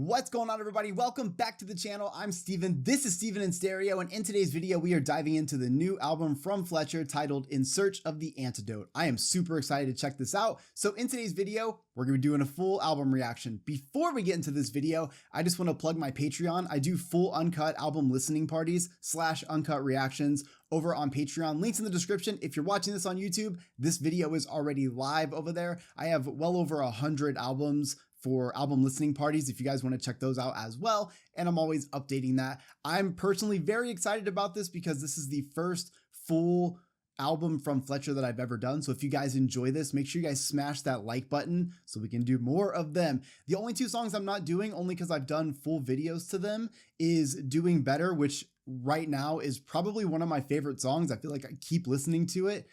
What's going on, everybody? Welcome back to the channel. I'm Steven. This is Steven in Stereo, and in today's video, we are diving into the new album from Fletcher titled In Search of the Antidote. I am super excited to check this out. So in today's video, we're going to be doing a full album reaction. Before we get into this video, I just want to plug my Patreon. I do full uncut album listening parties / uncut reactions over on Patreon. Links in the description. If you're watching this on YouTube, this video is already live over there. I have well over 100 albums for album listening parties if you guys want to check those out as well, and I'm always updating that. I'm personally very excited about this because this is the first full album from Fletcher that I've ever done. So if you guys enjoy this, make sure you guys smash that like button so we can do more of them. The only two songs I'm not doing, only because I've done full videos to them, is Doing Better, which right now is probably one of my favorite songs. I feel like I keep listening to it.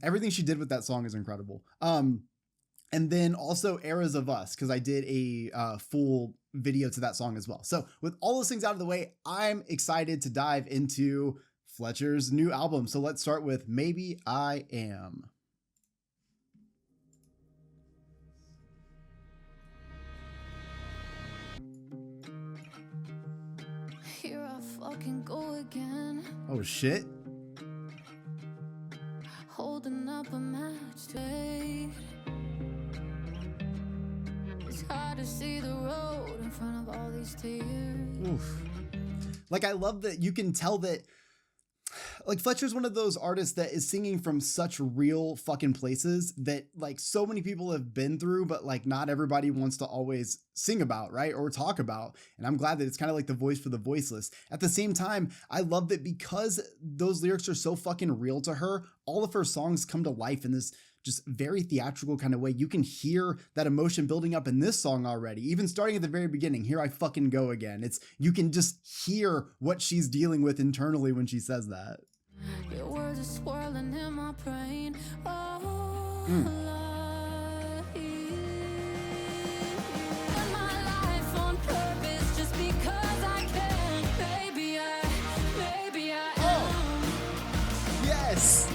Everything she did with that song is incredible. And then also Eras of Us, because I did a full video to that song as well. So with all those things out of the way, I'm excited to dive into Fletcher's new album. So let's start with Maybe I Am. Here I fucking go again. Oh shit. Holding up a match to wait. It's hard to see the road in front of all these tears. Oof. Like, I love that you can tell that, like, Fletcher's one of those artists that is singing from such real fucking places that, like, so many people have been through, but, like, not everybody wants to always sing about, right? Or talk about. And I'm glad that it's kind of like the voice for the voiceless. At the same time, I love that because those lyrics are so fucking real to her, all of her songs come to life in this just very theatrical kind of way. You can hear that emotion building up in this song already, even starting at the very beginning. Here I fucking go again. You can just hear what she's dealing with internally when she says that. Your words are swirling in my brain. Oh, my life on purpose just because I can. Maybe I am. Yes.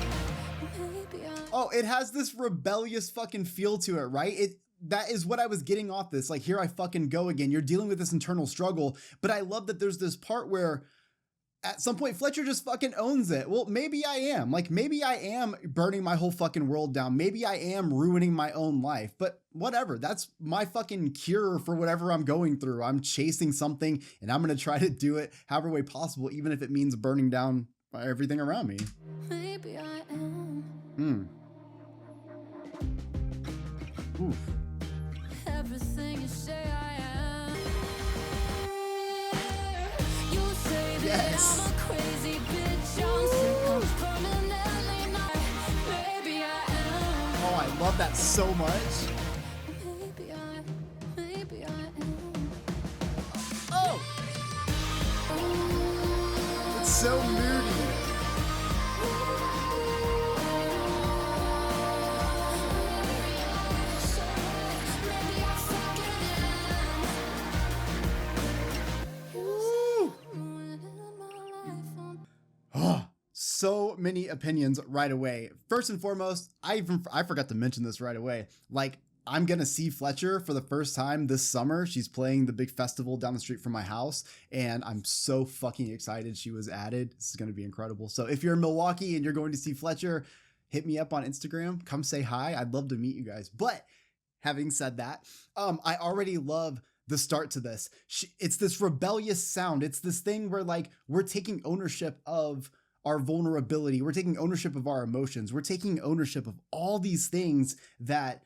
Oh, it has this rebellious fucking feel to it, right? That is what I was getting off this. Like, here I fucking go again. You're dealing with this internal struggle, but I love that there's this part where at some point Fletcher just fucking owns it. Well, maybe I am. Like, maybe I am burning my whole fucking world down. Maybe I am ruining my own life, but whatever. That's my fucking cure for whatever I'm going through. I'm chasing something and I'm going to try to do it however way possible, even if it means burning down everything around me. Maybe I am. Oof. Everything you say I am. You say Yes. that I'm a crazy bitch. I'm sick of permanently not. Maybe I am. Oh, I love that so much. Maybe I am. Oh! It's so moody. So many opinions right away. First and foremost, I forgot to mention this right away. Like, I'm gonna see Fletcher for the first time this summer. She's playing the big festival down the street from my house, and I'm so fucking excited she was added. This is gonna be incredible. So if you're in Milwaukee and you're going to see Fletcher, hit me up on Instagram. Come say hi. I'd love to meet you guys. But having said that, I already love the start to this. It's this rebellious sound. It's this thing where, like, we're taking ownership of our vulnerability. We're taking ownership of our emotions. We're taking ownership of all these things that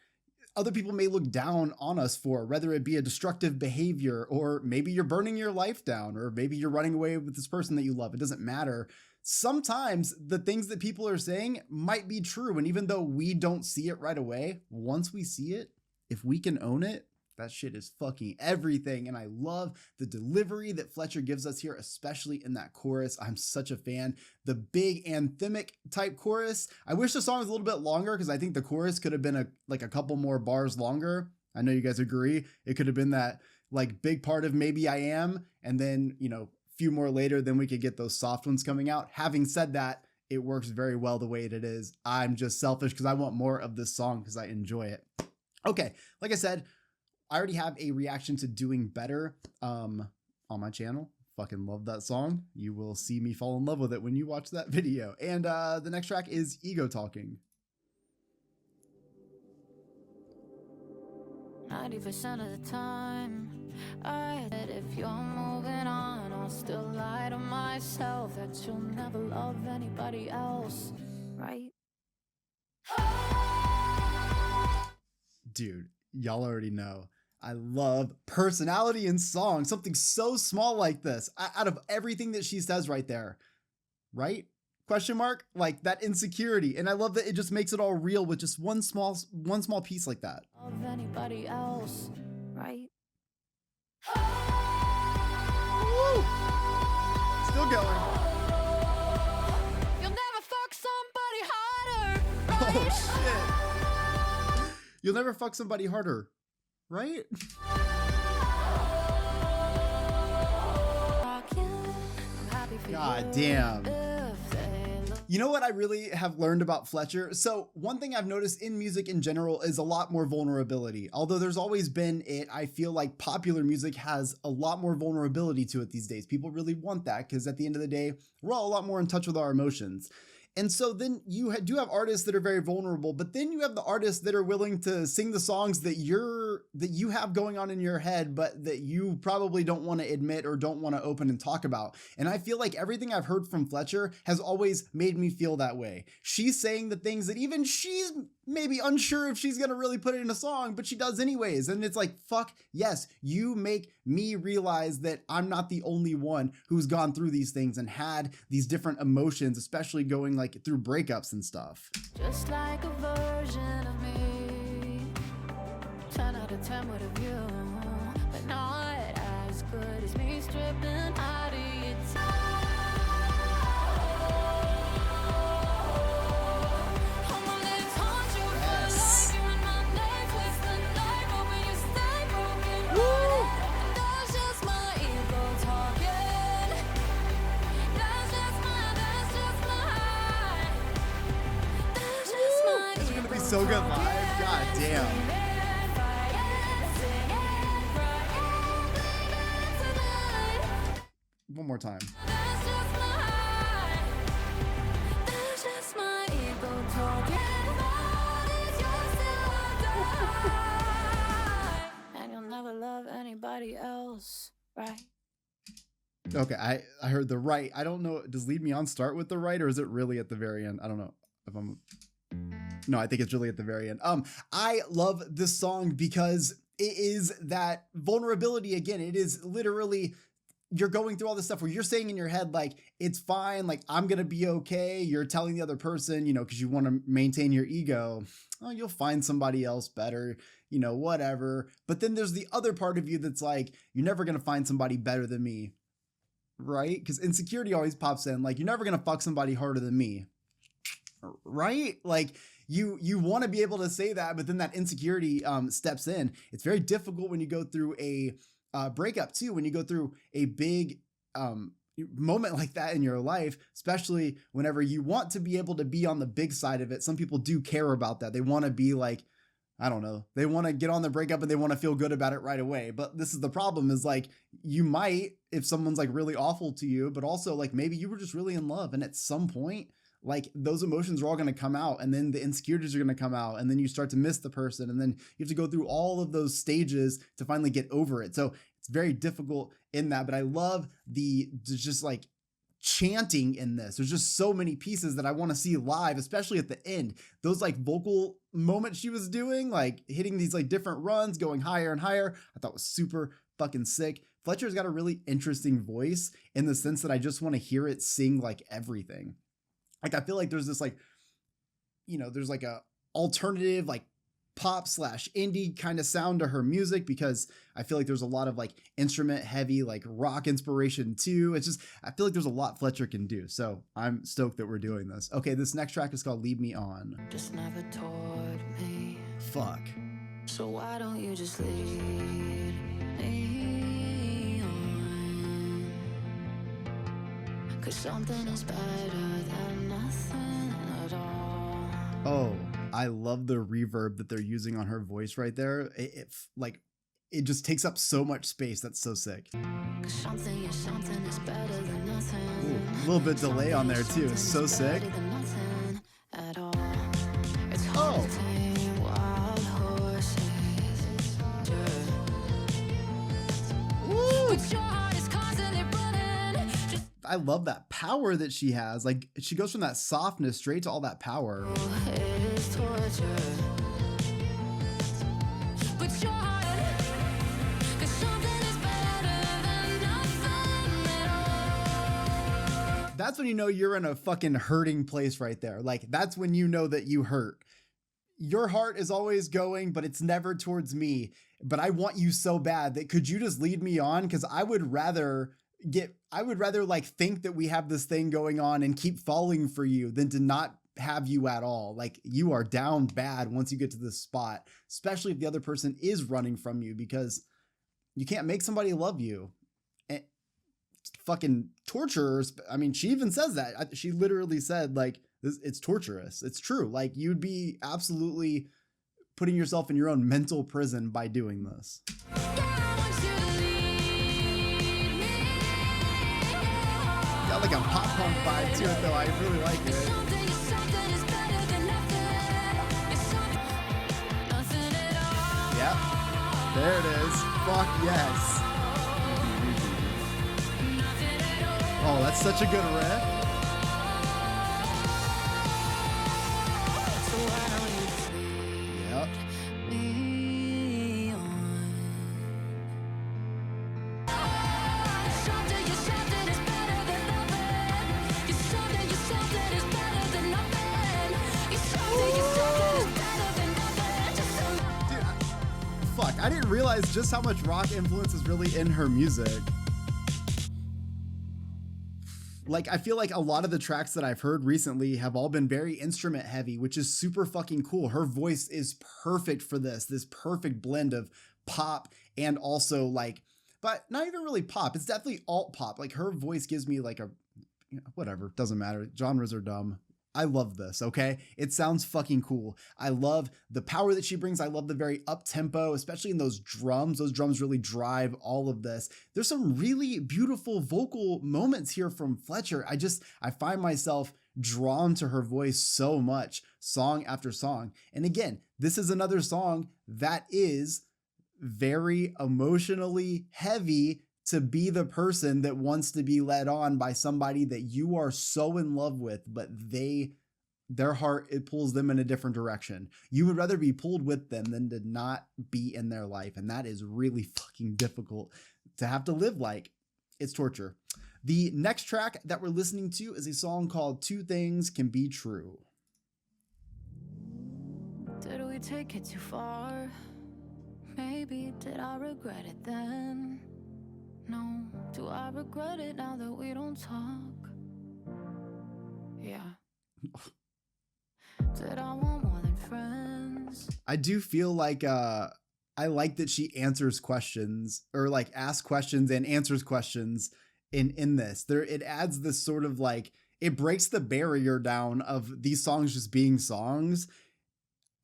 other people may look down on us for, whether it be a destructive behavior, or maybe you're burning your life down, or maybe you're running away with this person that you love. It doesn't matter. Sometimes the things that people are saying might be true. And even though we don't see it right away, once we see it, if we can own it, that shit is fucking everything. And I love the delivery that Fletcher gives us here, especially in that chorus. I'm such a fan. The big anthemic type chorus. I wish the song was a little bit longer because I think the chorus could have been a couple more bars longer. I know you guys agree. It could have been that, like, big part of Maybe I Am. And then, you know, a few more later, then we could get those soft ones coming out. Having said that, it works very well the way it is. I'm just selfish because I want more of this song because I enjoy it. Okay, like I said, I already have a reaction to Doing Better on my channel. Fucking love that song. You will see me fall in love with it when you watch that video. And the next track is Ego Talking. 90% of the time, I bet if you're moving on, I'll still lie to myself that you'll never love anybody else, right? Dude, y'all already know. I love personality in song. Something so small like this. Out of everything that she says right there, right? Question mark? Like that insecurity. And I love that it just makes it all real with just one small piece like that. Love anybody else, right? Woo! Still going. You'll never fuck somebody harder, right? Oh shit. You'll never fuck somebody harder, right? God damn. You know what I really have learned about Fletcher? So one thing I've noticed in music in general is a lot more vulnerability. Although there's always been it, I feel like popular music has a lot more vulnerability to it these days. People really want that because at the end of the day, we're all a lot more in touch with our emotions. And so then you do have artists that are very vulnerable, but then you have the artists that are willing to sing the songs that you have going on in your head, but that you probably don't want to admit or don't want to open and talk about. And I feel like everything I've heard from Fletcher has always made me feel that way. She's saying the things that even she's maybe unsure if she's going to really put it in a song, but she does anyways. And it's like, fuck yes, you make me realize that I'm not the only one who's gone through these things and had these different emotions, especially going like through breakups and stuff. Just like a version of me, 10 out of 10 with a view, but not as good as me stripping out of your time. So good live. God damn. One more time. And you'll never love anybody else, right? Okay, I heard the right. I don't know. Does Lead Me On start with the right or is it really at the very end? I don't know if I'm... No, I think it's really at the very end. I love this song because it is that vulnerability again. It is literally, you're going through all this stuff where you're saying in your head, like, it's fine, like, I'm going to be okay. You're telling the other person, you know, because you want to maintain your ego. Oh, you'll find somebody else better, you know, whatever. But then there's the other part of you that's like, you're never going to find somebody better than me, right? Because insecurity always pops in, like, you're never going to fuck somebody harder than me. Right? Like you want to be able to say that, but then that insecurity steps in. It's very difficult when you go through a breakup too, when you go through a big moment like that in your life, especially whenever you want to be able to be on the big side of it. Some people do care about that. They want to be like, I don't know, they want to get on the breakup and they want to feel good about it right away. But this is the problem is like, you might, if someone's like really awful to you, but also like maybe you were just really in love and at some point, like those emotions are all going to come out and then the insecurities are going to come out and then you start to miss the person and then you have to go through all of those stages to finally get over it. So it's very difficult in that, but I love the just like chanting in this. There's just so many pieces that I want to see live, especially at the end. Those like vocal moments she was doing, like hitting these like different runs, going higher and higher, I thought was super fucking sick. Fletcher's got a really interesting voice in the sense that I just want to hear it sing like everything. Like, I feel like there's this like, you know, there's like a alternative, like pop / indie kind of sound to her music because I feel like there's a lot of like instrument heavy, like rock inspiration too. It's just, I feel like there's a lot Fletcher can do. So I'm stoked that we're doing this. Okay. This next track is called Lead Me On. Just never told me. Fuck. So why don't you just lead me on? 'Cause something is better than nothing at all. Oh, I love the reverb that they're using on her voice right there. Like it just takes up so much space. That's so sick. Something is better than nothing. Ooh, a little bit delay on there too. It's so sick. At all. It's Oh. hard to tame wild horses. Woo! But your heart is constantly running. Just I love that power that she has. Like, she goes from that softness straight to all that power. it is torture. But your heart, 'cause something is better than nothing at all. That's when you know you're in a fucking hurting place right there. Like, that's when you know that you hurt. Your heart is always going, but it's never towards me. But I want you so bad that could you just lead me on? Because I would rather like think that we have this thing going on and keep falling for you than to not have you at all. Like, you are down bad once you get to this spot, especially if the other person is running from you, because you can't make somebody love you. And fucking torturers. I mean, she even says that. She literally said, like, it's torturous. It's true. Like, you'd be absolutely putting yourself in your own mental prison by doing this. Got like a pop punk vibe to it though. I really like it. Yep. There it is. Fuck yes. Oh, that's such a good riff. Yep. Fuck, I didn't realize just how much rock influence is really in her music. Like, I feel like a lot of the tracks that I've heard recently have all been very instrument heavy, which is super fucking cool. Her voice is perfect for this perfect blend of pop and also like, but not even really pop. It's definitely alt pop. Like, her voice gives me like a, you know, whatever, doesn't matter. Genres are dumb. I love this, okay? It sounds fucking cool. I love the power that she brings. I love the very up-tempo, especially in those drums. Those drums really drive all of this. There's some really beautiful vocal moments here from Fletcher. I find myself drawn to her voice so much, song after song. And again, this is another song that is very emotionally heavy to be the person that wants to be led on by somebody that you are so in love with, but their heart, it pulls them in a different direction. You would rather be pulled with them than to not be in their life. And that is really fucking difficult to have to live like. It's torture. The next track that we're listening to is a song called Two Things Can Be True. Did we take it too far? Maybe did I regret it then? No, do I regret it now that we don't talk? Yeah. Did I want more than friends? I do feel like I like that she answers questions, or like asks questions and answers questions in this. It adds this sort of like, it breaks the barrier down of these songs just being songs.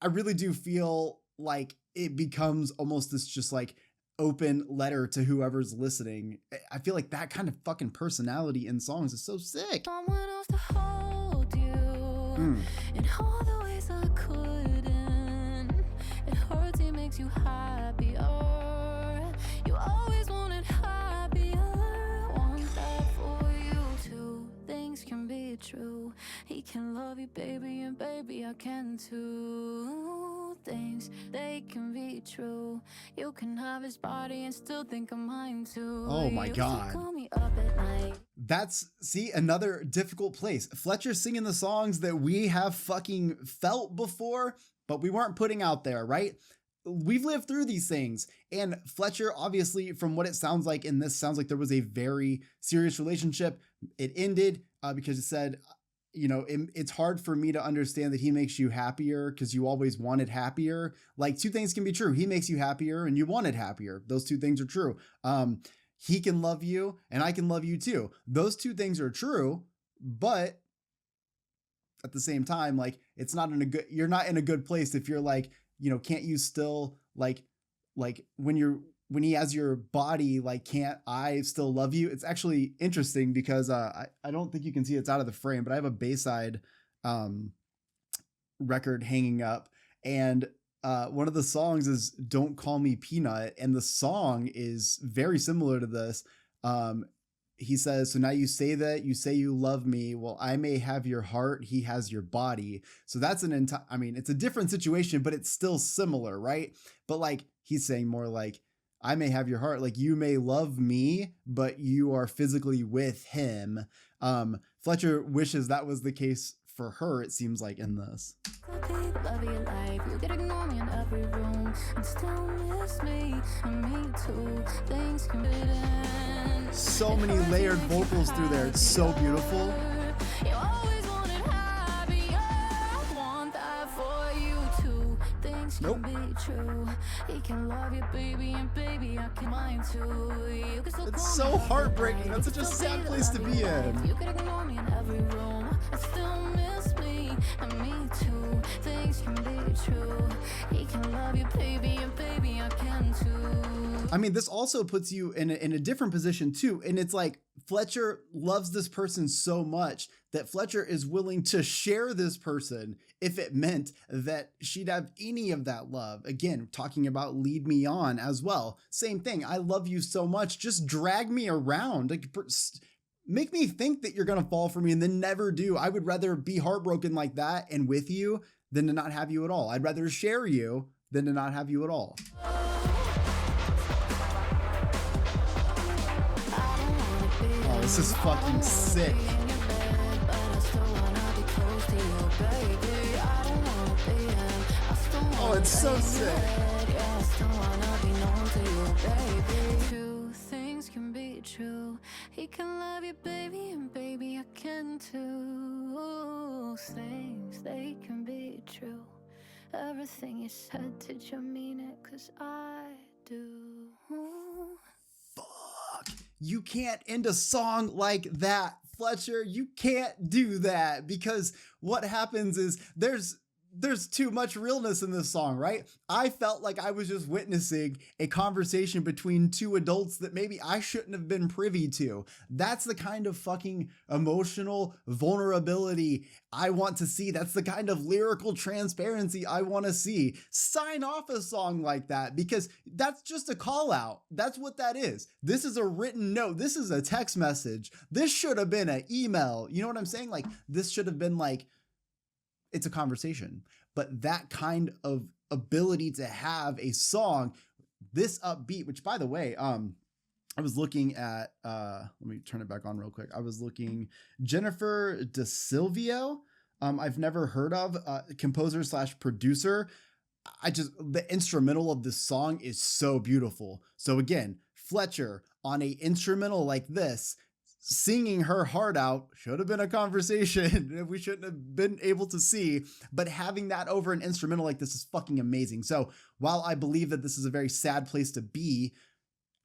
I really do feel like it becomes almost this just like open letter to whoever's listening. I feel like that kind of fucking personality in songs is so sick. Someone else to hold you in all the ways I couldn't. It hurts, it makes you happier. You always wanted happier. Want that for you too. Things can be true. He can love you, baby, and baby, I can too. Things, they can be true. You can have his body and still think I'm mine too. Oh my You God. call me up at night. See, another difficult place. Fletcher singing the songs that we have fucking felt before, but we weren't putting out there, right? We've lived through these things. And Fletcher, obviously, from what it sounds like in this, sounds like there was a very serious relationship. It ended because it said, you know, it's hard for me to understand that he makes you happier because you always wanted happier. Like, two things can be true. He makes you happier and you wanted happier. Those two things are true. He can love you and I can love you too. Those two things are true, but at the same time, like, you're not in a good place if you're like, you know, can't you still like like when he has your body, like, can't I still love you? It's actually interesting because I don't think you can see it's out of the frame, but I have a Bayside record hanging up, and one of the songs is Don't Call Me Peanut, and the song is very similar to this. He says, so now you say that you say you love me. Well, I may have your heart. He has your body. So that's I mean, it's a different situation, but it's still similar, right? But like, he's saying more like, I may have your heart. Like, you may love me, but you are physically with him. Fletcher wishes that was the case for her, it seems like, in this. Love your life. You could ignore me in every room and still miss me, and me too. Things can be so many layered vocals through there. It's so beautiful. You always wanted happier. I want that for you too. Things can be true. He can love you, baby, and baby, I can mine too. You can still it's so heartbreaking. That's such a sad place to be in. You could ignore me in every room and still miss me, and me too. Things can be true. He can love you, baby, and baby, I can too. I mean, this also puts you in a different position too. And it's like Fletcher loves this person so much that Fletcher is willing to share this person if it meant that she'd have any of that love. Again, talking about lead me on as well. Same thing. I love you so much. Just drag me around. Like, make me think that you're going to fall for me and then never do. I would rather be heartbroken like that and with you than to not have you at all. I'd rather share you than to not have you at all. Oh, this is fucking sick. Oh, it's so sick. True things can be true. He can love you, baby, and baby, I can too. Things, they can be true. Everything you said, did you mean it? 'Cause I do. Fuck. You can't end a song like that, Fletcher. You can't do that, because what happens is there's too much realness in this song, right? I felt like I was just witnessing a conversation between two adults that maybe I shouldn't have been privy to. That's the kind of fucking emotional vulnerability I want to see. That's the kind of lyrical transparency I want to see. Sign off a song like that, because that's just a call out. That's what that is. This is a written note. This is a text message. This should have been an email. You know what I'm saying? Like, this should have been like, it's a conversation. But that kind of ability to have a song this upbeat, which, by the way, I was looking at, let me turn it back on real quick. I was looking, Jennifer DeSilvio, I've never heard of, composer / producer. The instrumental of this song is so beautiful. So again, Fletcher on a instrumental like this, singing her heart out, should have been a conversation we shouldn't have been able to see, but having that over an instrumental like this is fucking amazing. So while I believe that this is a very sad place to be,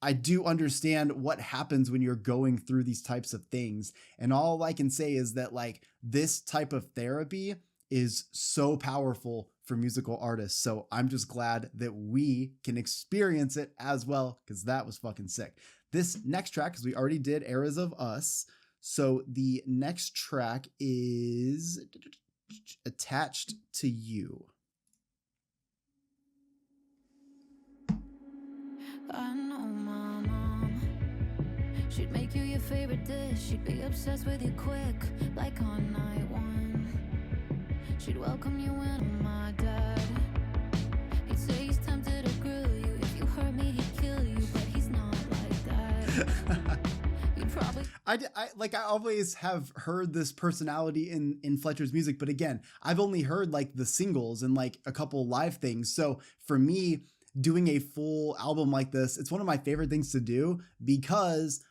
I do understand what happens when you're going through these types of things. And all I can say is that, like, this type of therapy is so powerful for musical artists. So I'm just glad that we can experience it as well, because that was fucking sick. This next track, because we already did Eras of Us, so the next track is Attached to You. I know my mom. She'd make you your favorite dish. She'd be obsessed with you quick, like on night one. She'd welcome you in. My dad, he'd say he's tempted to grill you. If you hurt me, he'd kill you, but he's not like that. You'd probably... I always have heard this personality in Fletcher's music, but again, I've only heard like the singles and like a couple live things. So for me, doing a full album like this, it's one of my favorite things to do, because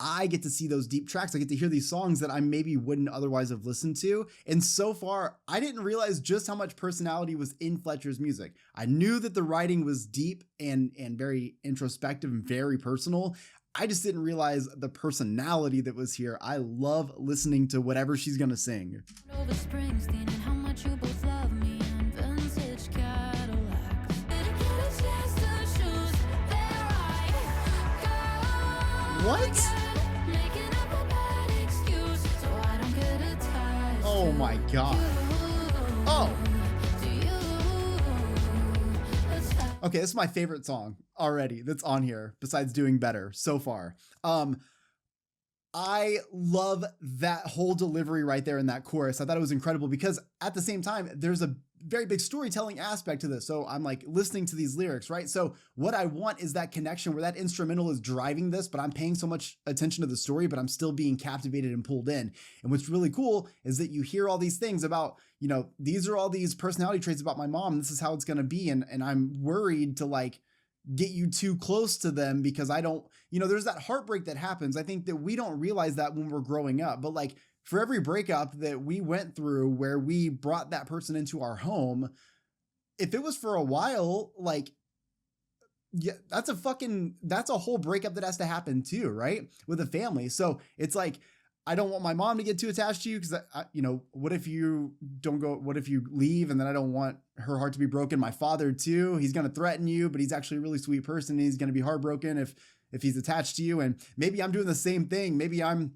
I get to see those deep tracks. I get to hear these songs that I maybe wouldn't otherwise have listened to. And so far, I didn't realize just how much personality was in Fletcher's music. I knew that the writing was deep and very introspective and very personal. I just didn't realize the personality that was here. I love listening to whatever she's going to sing. Over Springsteen and how much you both love me and vintage Cadillacs. Didn't get a chance to choose What? Oh my god. Oh. Okay, this is my favorite song already that's on here, besides Doing Better so far. I love that whole delivery right there in that chorus. I thought it was incredible because at the same time, there's a very big storytelling aspect to this. So I'm like listening to these lyrics, right? So what I want is that connection where that instrumental is driving this, but I'm paying so much attention to the story, but I'm still being captivated and pulled in. And what's really cool is that you hear all these things about, you know, these are all these personality traits about my mom. This is how it's going to be. And I'm worried to like get you too close to them because I don't, you know, there's that heartbreak that happens. I think that we don't realize that when we're growing up, but like for every breakup that we went through where we brought that person into our home, if it was for a while, like, yeah, that's a whole breakup that has to happen too, right? With a family. So it's like, I don't want my mom to get too attached to you because, you know, what if you don't go, what if you leave and then I don't want her heart to be broken? My father too, he's going to threaten you, but he's actually a really sweet person. And he's going to be heartbroken if he's attached to you. And maybe I'm doing the same thing. Maybe I'm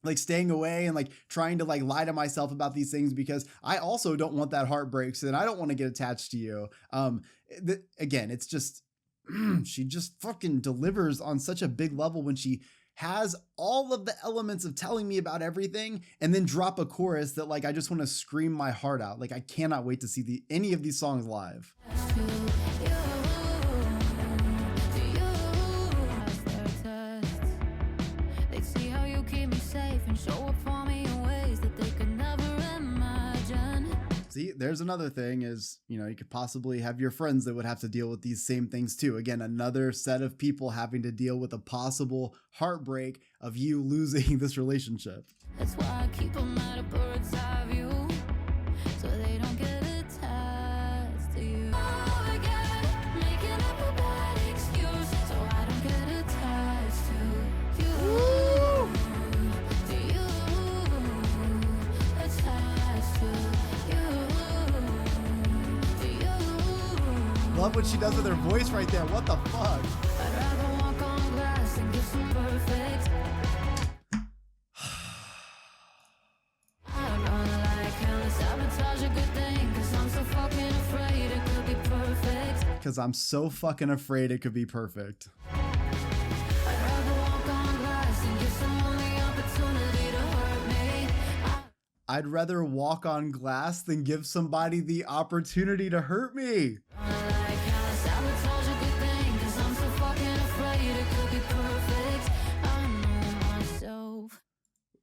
like staying away and like trying to like lie to myself about these things because I also don't want that heartbreak. So then I don't want to get attached to you. Again, it's just, she just fucking delivers on such a big level when she has all of the elements of telling me about everything and then drop a chorus that like I just want to scream my heart out. Like I cannot wait to see any of these songs live. See, there's another thing is, you know, you could possibly have your friends that would have to deal with these same things too. Again, another set of people having to deal with a possible heartbreak of you losing this relationship. That's why I keep them at a bird's eye view, so they don't get attached to you. Oh, again, making up a bad excuse, so I don't get attached to you. Woo! To you, attached to you. Love what she does with her voice right there. What the fuck? I'd rather walk on glass and get some perfect. I don't like how to sabotage a good thing, cause I'm so fucking afraid it could be perfect. Cause I'm so fucking afraid it could be perfect. I'd rather walk on glass and give someone the opportunity to hurt me. I'd rather walk on glass than give somebody the opportunity to hurt me.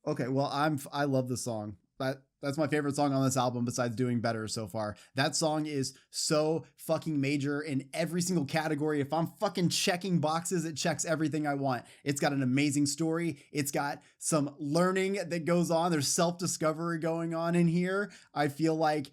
Okay, well, I love this song. That's my favorite song on this album besides Doing Better so far. That song is so fucking major in every single category. If I'm fucking checking boxes, it checks everything I want. It's got an amazing story. It's got some learning that goes on. There's self-discovery going on in here. I feel like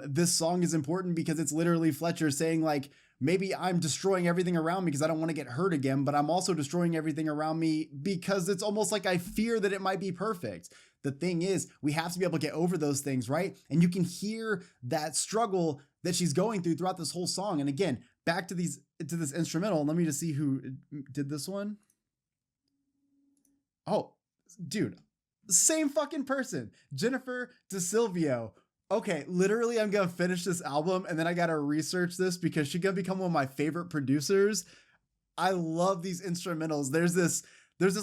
this song is important because it's literally Fletcher saying like, maybe I'm destroying everything around me because I don't want to get hurt again, but I'm also destroying everything around me because it's almost like I fear that it might be perfect. The thing is, we have to be able to get over those things, right? And you can hear that struggle that she's going through throughout this whole song. And again, back to this instrumental. Let me just see who did this one. Oh, dude, same fucking person, Jennifer DeSilvio. Okay, literally, I'm gonna finish this album and then I gotta research this because she's gonna become one of my favorite producers. I love these instrumentals. There's this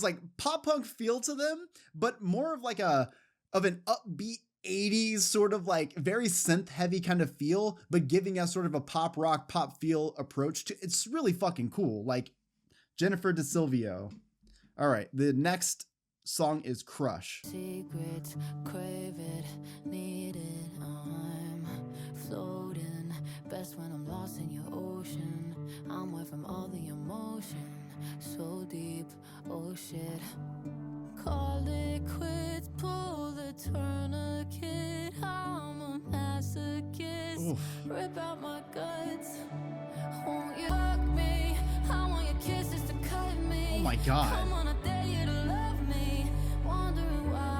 like pop punk feel to them, but more of like an upbeat 80s sort of like very synth heavy kind of feel, but giving us sort of a pop rock, pop feel approach to it's really fucking cool. Like Jennifer DeSilvio. All right, the next song is Crush. Secrets, crave it, need it, I'm floating, best when I'm lost in your ocean, I'm away from all the emotion, so deep, oh shit, call it quits, pull the tourniquet, I'm a masochist, rip out my guts, won't you hug me, I want your kisses to cut me, oh my god, come on, I dare you to love me, wondering why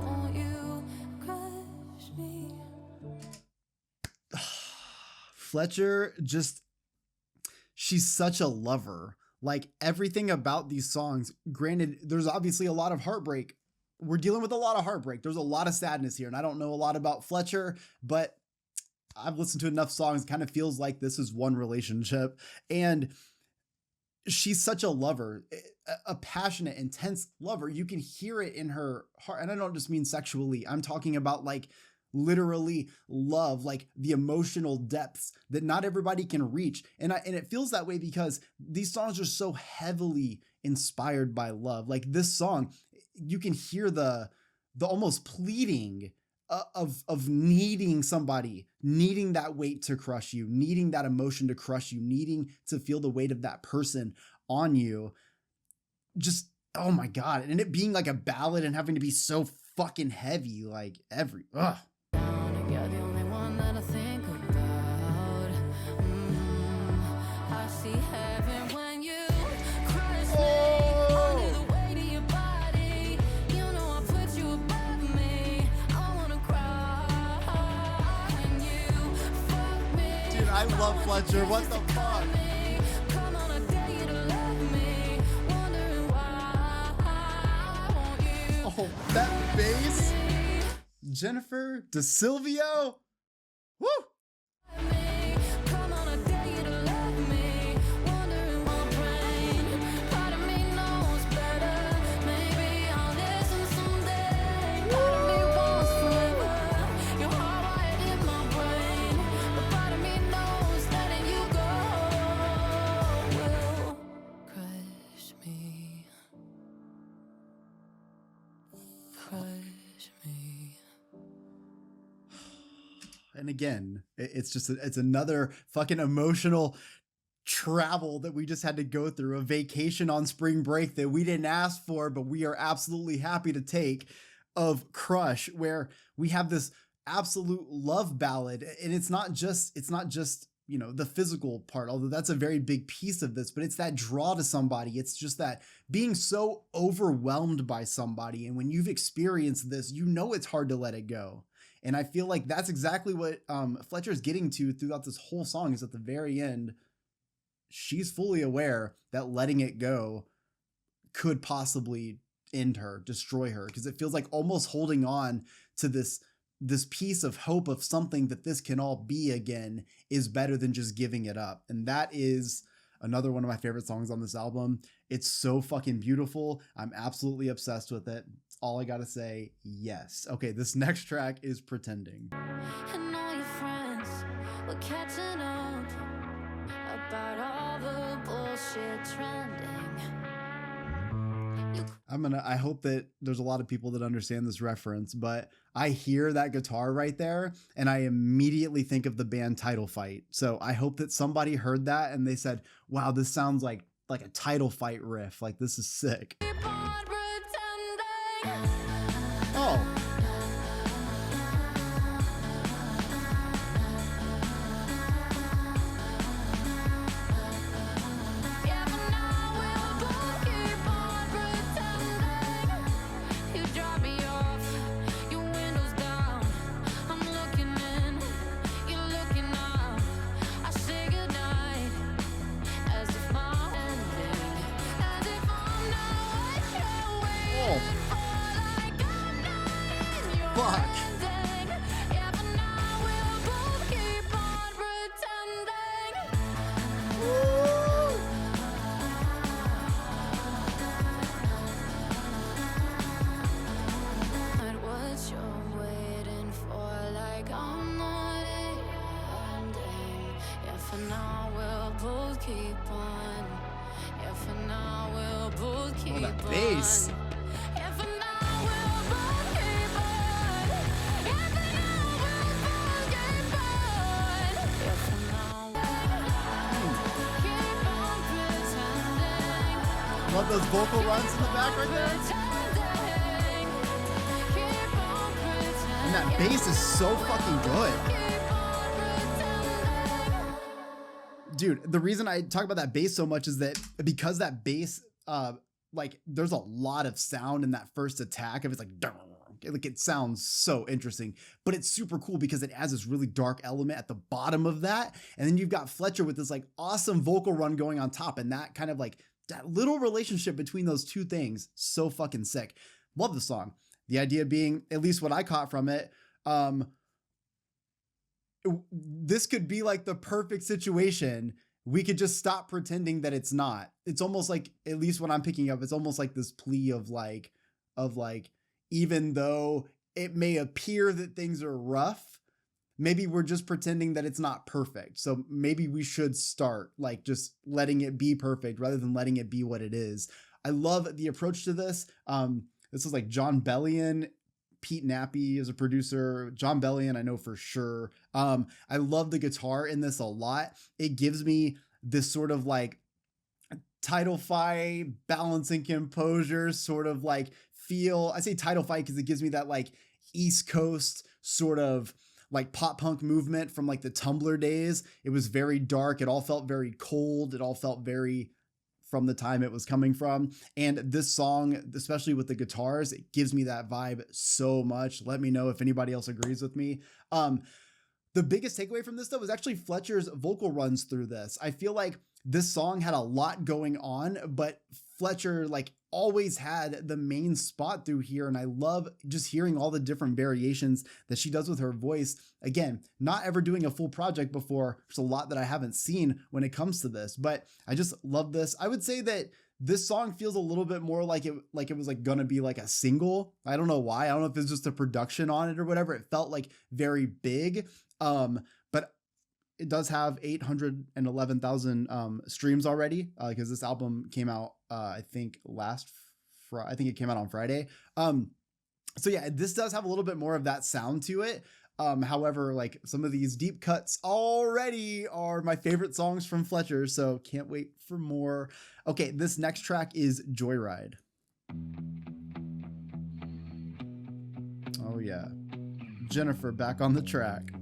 won't you crush me. Fletcher just, she's such a lover. Like everything about these songs, granted, there's obviously a lot of heartbreak. We're dealing with a lot of heartbreak. There's a lot of sadness here. And I don't know a lot about Fletcher, but I've listened to enough songs. It kind of feels like this is one relationship. And she's such a lover, a passionate, intense lover. You can hear it in her heart. And I don't just mean sexually. I'm talking about like literally love, like the emotional depths that not everybody can reach. And it feels that way because these songs are so heavily inspired by love. Like this song, you can hear the almost pleading of needing somebody, needing that weight to crush you, needing that emotion to crush you, needing to feel the weight of that person on you. Just, oh my God. And it being like a ballad and having to be so fucking heavy, like ugh. You're the only one that I think about. I see heaven when you crush me under the weight of your body. You know I put you above me. I wanna cry when you fuck me. Dude, I love Fletcher. What the fuck? Come on a day to love me. Wondering why I want you. Oh, that bass. Jennifer DeSilvio. Woo! Come on a day to love me. Wondering my brain. Part of me knows better. Maybe I'll listen someday. Part of me wants forever. You're hardwired in my brain. But part of me knows letting you go will crush me. Crush me. And again, it's another fucking emotional travel that we just had to go through, a vacation on spring break that we didn't ask for, but we are absolutely happy to take, of Crush, where we have this absolute love ballad. And it's not just, you know, the physical part, although that's a very big piece of this, but it's that draw to somebody. It's just that being so overwhelmed by somebody. And when you've experienced this, you know, it's hard to let it go. And I feel like that's exactly what Fletcher's getting to throughout this whole song, is at the very end, she's fully aware that letting it go could possibly end her, destroy her, because it feels like almost holding on to this piece of hope of something that this can all be again is better than just giving it up. And that is another one of my favorite songs on this album. It's so fucking beautiful. I'm absolutely obsessed with it. That's all I gotta say. Yes. Okay, this next track is Pretending. And all your friends were catching up about all the bullshit trending. I hope that there's a lot of people that understand this reference, but I hear that guitar right there and I immediately think of the band Title Fight. So I hope that somebody heard that and they said, wow, this sounds like a Title Fight riff. Like, this is sick. Keep on pretending. Oh. Yeah, but now we'll both keep on pretending. You drop me off, your windows down. I'm looking in, you're looking out. I say goodnight, as if my ending, as if I'm not what you're waiting for, like I'm not in your Fuck. ending. Yeah, but now we'll both keep on pretending. Not what you're waiting for, like I'm not in your ending. Yeah, for now we'll both keep on. Yeah, for now we'll both keep that on. bass. Yeah, for now we'll both keep on. Yeah, for now we'll both keep on. Yeah, for now we'll keep on pretending. Love those vocal runs in the back right there. And that bass is so fucking good. Dude, the reason I talk about that bass so much is that because that bass, like, there's a lot of sound in that first attack. If it's like it sounds so interesting, but it's super cool because it adds this really dark element at the bottom of that. And then you've got Fletcher with this like awesome vocal run going on top. And that kind of like that little relationship between those two things, so fucking sick. Love the song. The idea being, at least what I caught from it, this could be like the perfect situation. We could just stop pretending that it's not. It's almost like, at least what I'm picking up, it's almost like this plea of like, even though it may appear that things are rough, maybe we're just pretending that it's not perfect. So maybe we should start like just letting it be perfect rather than letting it be what it is. I love the approach to this. This is like John Bellion. Pete Nappy is a producer. John Bellion, I know for sure. I love the guitar in this a lot. It gives me this sort of like Title Fight, balancing composure sort of like feel. I say Title Fight because it gives me that like East Coast sort of like pop punk movement from like the Tumblr days. It was very dark. It all felt very cold. It all felt very from the time it was coming from. And this song, especially with the guitars, it gives me that vibe so much. Let me know if anybody else agrees with me. The biggest takeaway from this though was actually Fletcher's vocal runs through this. I feel like this song had a lot going on, but Fletcher like always had the main spot through here. And I love just hearing all the different variations that she does with her voice. Again, not ever doing a full project before. There's a lot that I haven't seen when it comes to this, but I just love this. I would say that this song feels a little bit more like it was like gonna be like a single. I don't know why. I don't know if it's just the production on it or whatever. It felt like very big. But it does have 811,000 streams already because this album came out I think I think it came out on Friday. So yeah, this does have a little bit more of that sound to it. However, like some of these deep cuts already are my favorite songs from Fletcher, so can't wait for more. Okay, this next track is Joyride. Oh yeah, Jennifer back on the track.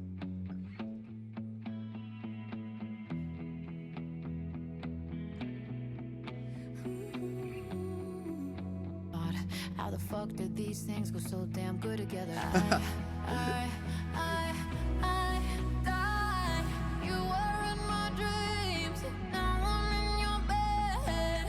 How the fuck did these things go so damn good together? I, you were in my dreams, now I'm in your bed.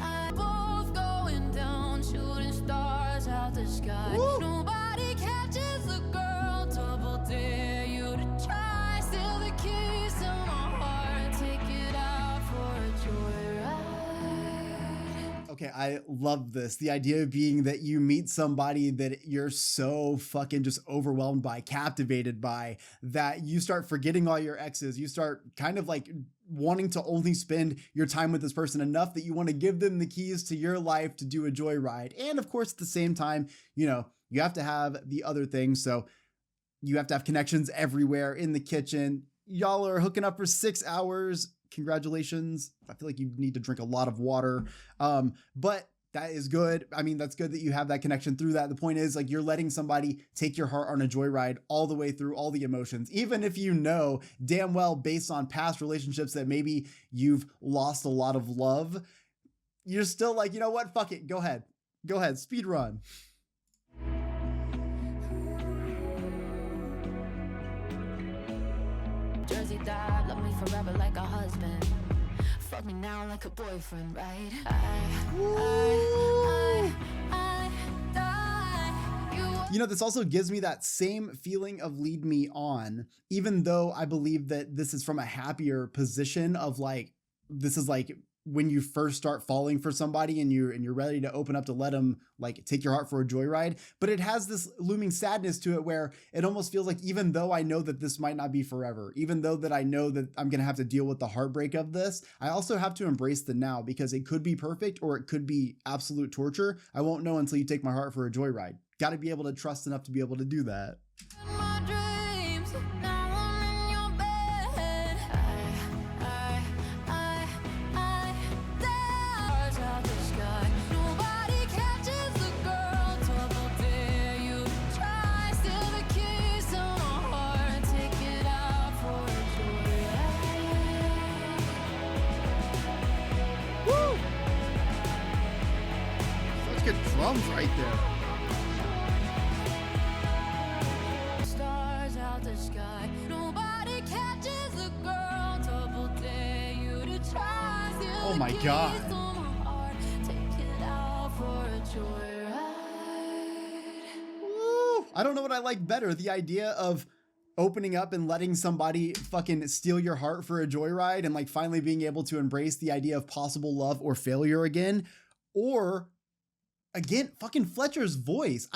I, both going down, shooting stars out the sky. Woo! Nobody catches a girl, double dare you to try. Steal the keys to my heart, take it out for a joyride. Okay, I love this. The idea being that you meet somebody that you're so fucking just overwhelmed by, captivated by, that you start forgetting all your exes. You start kind of like wanting to only spend your time with this person enough that you want to give them the keys to your life to do a joyride. And of course, at the same time, you know, you have to have the other things. So you have to have connections everywhere in the kitchen. Y'all are hooking up for 6 hours. Congratulations. I feel like you need to drink a lot of water. But that is good. I mean, that's good that you have that connection through that. The point is like you're letting somebody take your heart on a joyride all the way through all the emotions, even if you know damn well based on past relationships that maybe you've lost a lot of love. You're still like, you know what? Fuck it. Go ahead. Speed run. Jersey died, love me forever like a husband. Fuck me now like a boyfriend, right? You know, this also gives me that same feeling of Lead Me On, even though I believe that this is from a happier position of like, this is like when you first start falling for somebody and you're ready to open up to let them like take your heart for a joyride. But it has this looming sadness to it where it almost feels like, even though I know that this might not be forever, even though that I know that I'm going to have to deal with the heartbreak of this, I also have to embrace the now, because it could be perfect or it could be absolute torture. I won't know until you take my heart for a joyride. Got to be able to trust enough to be able to do that. Good drums right there. Stars out the sky, nobody catches a girl, double dare you to try, steal God. Woo. I don't know what I like better. The idea of opening up and letting somebody fucking steal your heart for a joyride and like finally being able to embrace the idea of possible love or failure again. Or again, fucking Fletcher's voice.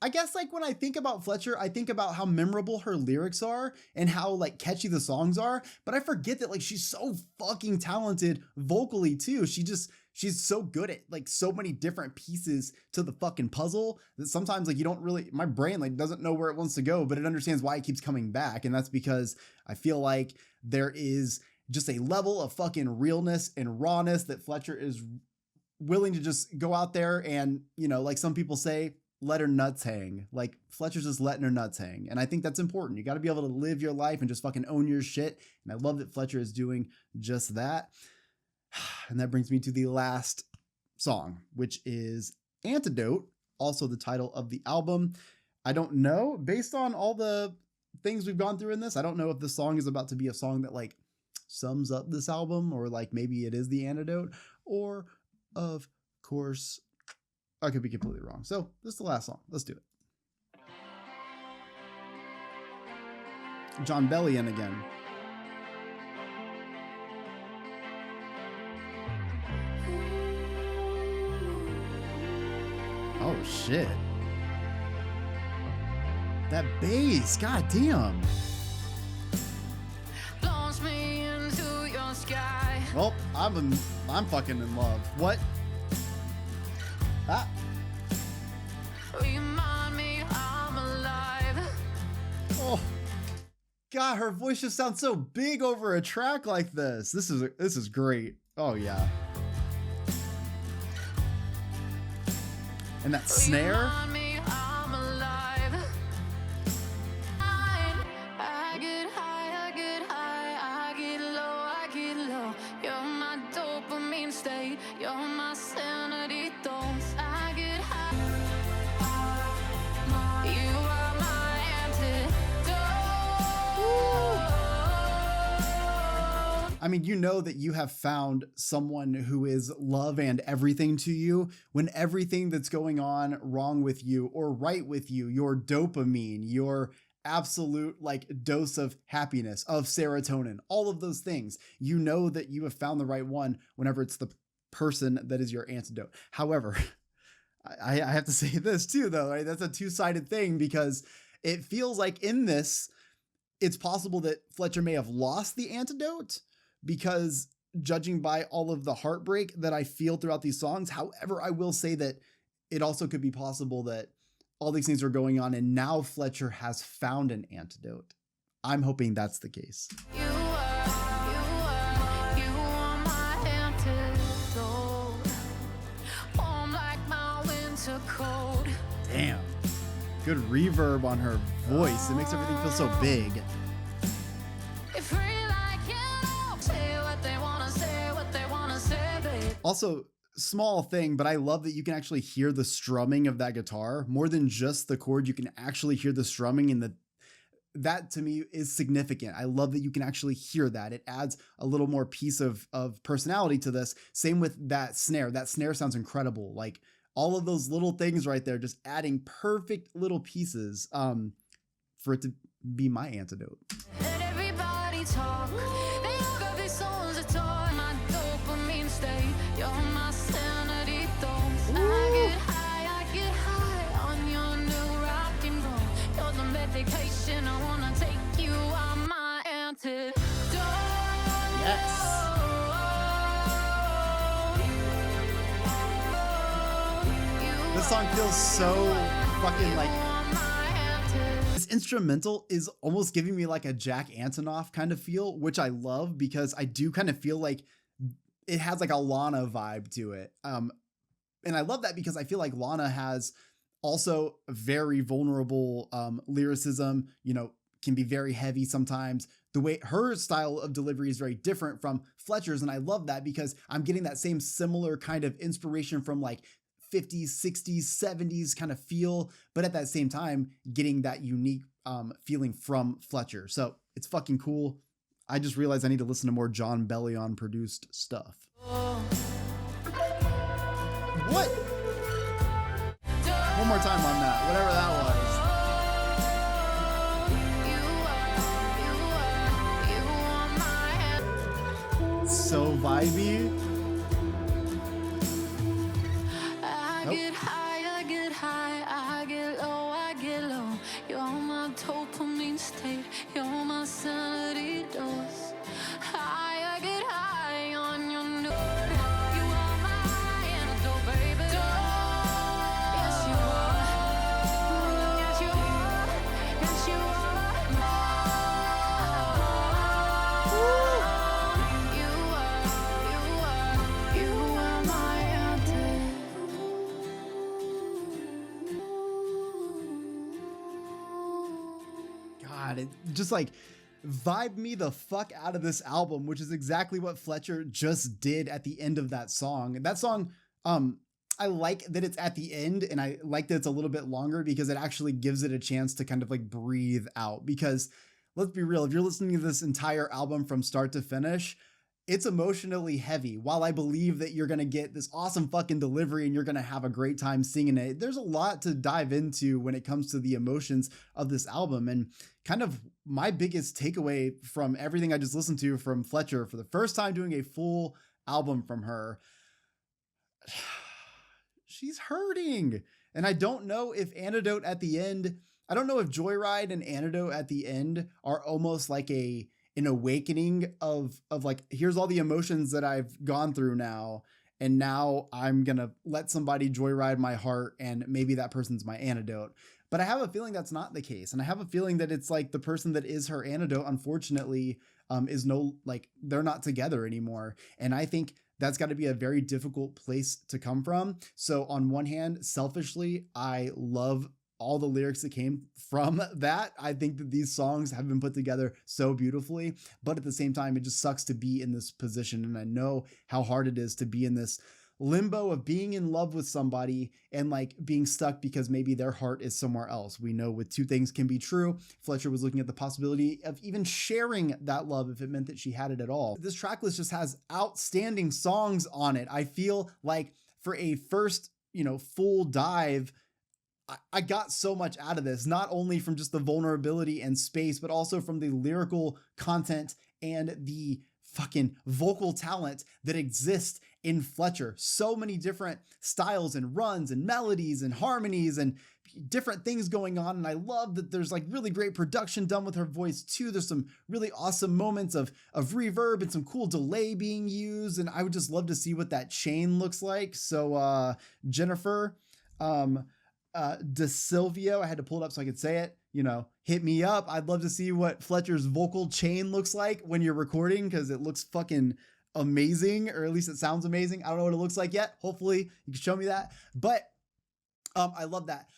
I guess like when I think about Fletcher, I think about how memorable her lyrics are and how like catchy the songs are, but I forget that like she's so fucking talented vocally too. She's so good at like so many different pieces to the fucking puzzle that sometimes like you don't really, my brain like doesn't know where it wants to go, but it understands why it keeps coming back. And that's because I feel like there is just a level of fucking realness and rawness that Fletcher is willing to just go out there and, you know, like some people say, let her nuts hang. Like Fletcher's just letting her nuts hang. And I think that's important. You got to be able to live your life and just fucking own your shit. And I love that Fletcher is doing just that. And that brings me to the last song, which is Antidote, also the title of the album. I don't know, based on all the things we've gone through in this, I don't know if this song is about to be a song that like sums up this album, or like maybe it is the antidote, or of course, I could be completely wrong. So this is the last song. Let's do it. John Bellion again. Oh shit. That bass, god damn. Launch me into your sky. Well, I'm fucking in love. What? Ah. Remind me I'm alive. Oh. God, her voice just sounds so big over a track like this. This is great. Oh yeah. And that snare. Remind me I'm alive. I get high, I get high, I get low, I get low. You're my dopamine state, you're my sanity dose. I get high. You are my antidote. I mean, you know that you have found someone who is love and everything to you when everything that's going on wrong with you or right with you, your dopamine, your absolute like dose of happiness, of serotonin, all of those things, you know that you have found the right one whenever it's the person that is your antidote. However, I have to say this too, though, right? That's a two-sided thing, because it feels like in this, it's possible that Fletcher may have lost the antidote, because judging by all of the heartbreak that I feel throughout these songs. However, I will say that it also could be possible that all these things are going on and now Fletcher has found an antidote. I'm hoping that's the case. You are my antidote. Warm like my winter cold. Damn. Good reverb on her voice. It makes everything feel so big. If we like you, say what they wanna say, babe. Also, small thing, but I love that you can actually hear the strumming of that guitar more than just the chord. You can actually hear the strumming, and that to me is significant. I love that you can actually hear that. It adds a little more piece of personality to this. Same with that snare. That snare sounds incredible. Like all of those little things right there, just adding perfect little pieces for it to be my antidote. Let everybody talk. They all got these songs to talk. My dopamine state, you're my sanity dose. I get high on your new rock and roll. You're the medication I wanna take. You are my antidote. Yes. This song feels so fucking like, this instrumental is almost giving me like a Jack Antonoff kind of feel, which I love because I do kind of feel like it has like a Lana vibe to it. And I love that because I feel like Lana has also very vulnerable lyricism, you know, can be very heavy sometimes. The way her style of delivery is very different from Fletcher's. And I love that because I'm getting that same similar kind of inspiration from like 50s, 60s, 70s kind of feel, but at that same time, getting that unique feeling from Fletcher. So it's fucking cool. I just realized I need to listen to more John Bellion produced stuff. Oh. more time on that, whatever that was. So vibey. I get high, I get high, I get low, I get low. You're my dopamine state, you're my sanity dose. High, I get high on your note. You are my antidote, baby. Yes, you are. Yes, you are. Yes, you are. You are my antidote. God, it just like vibe me the fuck out of this album, which is exactly what Fletcher just did at the end of that song. And that song, I like that it's at the end, and I like that it's a little bit longer because it actually gives it a chance to kind of like breathe out. Because let's be real, if you're listening to this entire album from start to finish, it's emotionally heavy. While I believe that you're going to get this awesome fucking delivery and you're going to have a great time singing it, there's a lot to dive into when it comes to the emotions of this album. And kind of my biggest takeaway from everything I just listened to from Fletcher for the first time doing a full album from her, she's hurting. And I don't know if Antidote at the end, I don't know if Joyride and Antidote at the end are almost like an awakening of like, here's all the emotions that I've gone through now, and now I'm gonna let somebody joyride my heart, and maybe that person's my antidote. But I have a feeling that's not the case, and I have a feeling that it's like the person that is her antidote, unfortunately, is they're not together anymore. And I think that's got to be a very difficult place to come from. So on one hand, selfishly, I love all the lyrics that came from that. I think that these songs have been put together so beautifully, but at the same time, it just sucks to be in this position. And I know how hard it is to be in this limbo of being in love with somebody and like being stuck because maybe their heart is somewhere else. We know with two things can be true. Fletcher was looking at the possibility of even sharing that love if it meant that she had it at all. This track list just has outstanding songs on it. I feel like for a first, full dive, I got so much out of this, not only from just the vulnerability and space, but also from the lyrical content and the fucking vocal talent that exists in Fletcher. So many different styles and runs and melodies and harmonies and different things going on. And I love that there's like really great production done with her voice too. There's some really awesome moments of reverb and some cool delay being used. And I would just love to see what that chain looks like. So Jennifer, DeSilvio, I had to pull it up so I could say it, hit me up. I'd love to see what Fletcher's vocal chain looks like when you're recording, because it looks fucking amazing, or at least it sounds amazing. I don't know what it looks like yet. Hopefully you can show me that. But I love that.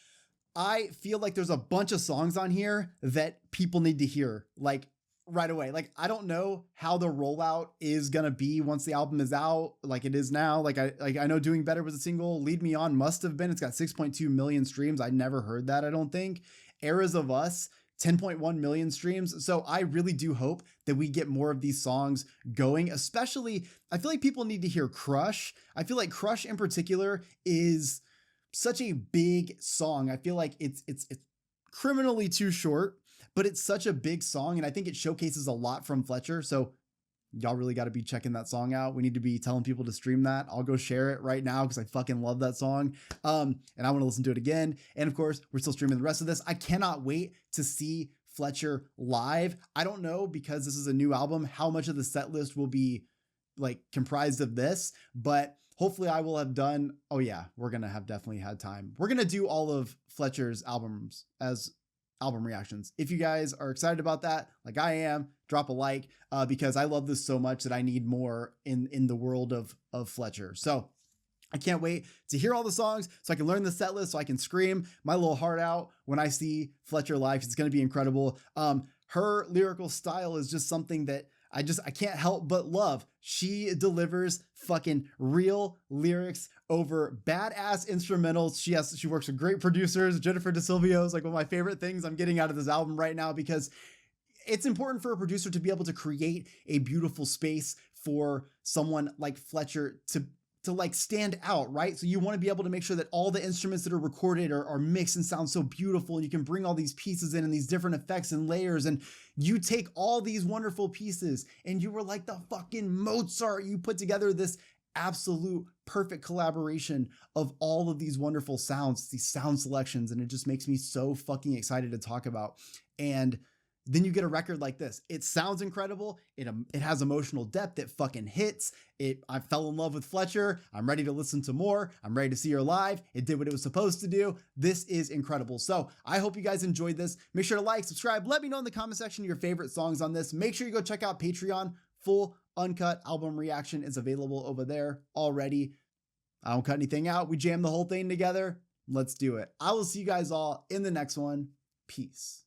I feel like there's a bunch of songs on here that people need to hear like right away. Like, I don't know how the rollout is gonna be once the album is out, like it is now. Like I know Doing Better was a single. Lead Me On must have been. It's got 6.2 million streams. I never heard that, I don't think. Eras of Us, 10.1 million streams. So I really do hope that we get more of these songs going. Especially, I feel like people need to hear Crush. I feel like Crush in particular is such a big song. I feel like it's criminally too short, but it's such a big song, and I think it showcases a lot from Fletcher. So y'all really got to be checking that song out. We need to be telling people to stream that. I'll go share it right now because I fucking love that song. And I want to listen to it again. And of course, we're still streaming the rest of this. I cannot wait to see Fletcher live. I don't know, because this is a new album, how much of the set list will be like comprised of this, but hopefully I will have done. Oh yeah, we're going to have definitely had time. We're going to do all of Fletcher's albums as album reactions. If you guys are excited about that, like I am, drop a like, because I love this so much that I need more in the world of Fletcher. So I can't wait to hear all the songs so I can learn the set list, so I can scream my little heart out when I see Fletcher live. It's going to be incredible. Her lyrical style is just something that I can't help but love. She delivers fucking real lyrics over badass instrumentals. She works with great producers. Jennifer DeSilvio is like one of my favorite things I'm getting out of this album right now, because it's important for a producer to be able to create a beautiful space for someone like Fletcher to to like stand out, right? So you want to be able to make sure that all the instruments that are recorded are mixed and sound so beautiful. And you can bring all these pieces in and these different effects and layers. And you take all these wonderful pieces and you were like the fucking Mozart. You put together this absolute perfect collaboration of all of these wonderful sounds, these sound selections. And it just makes me so fucking excited to talk about. And then you get a record like this. It sounds incredible. It has emotional depth. It fucking hits. I fell in love with Fletcher. I'm ready to listen to more. I'm ready to see her live. It did what it was supposed to do. This is incredible. So I hope you guys enjoyed this. Make sure to like, subscribe. Let me know in the comment section your favorite songs on this. Make sure you go check out Patreon. Full uncut album reaction is available over there already. I don't cut anything out. We jam the whole thing together. Let's do it. I will see you guys all in the next one. Peace.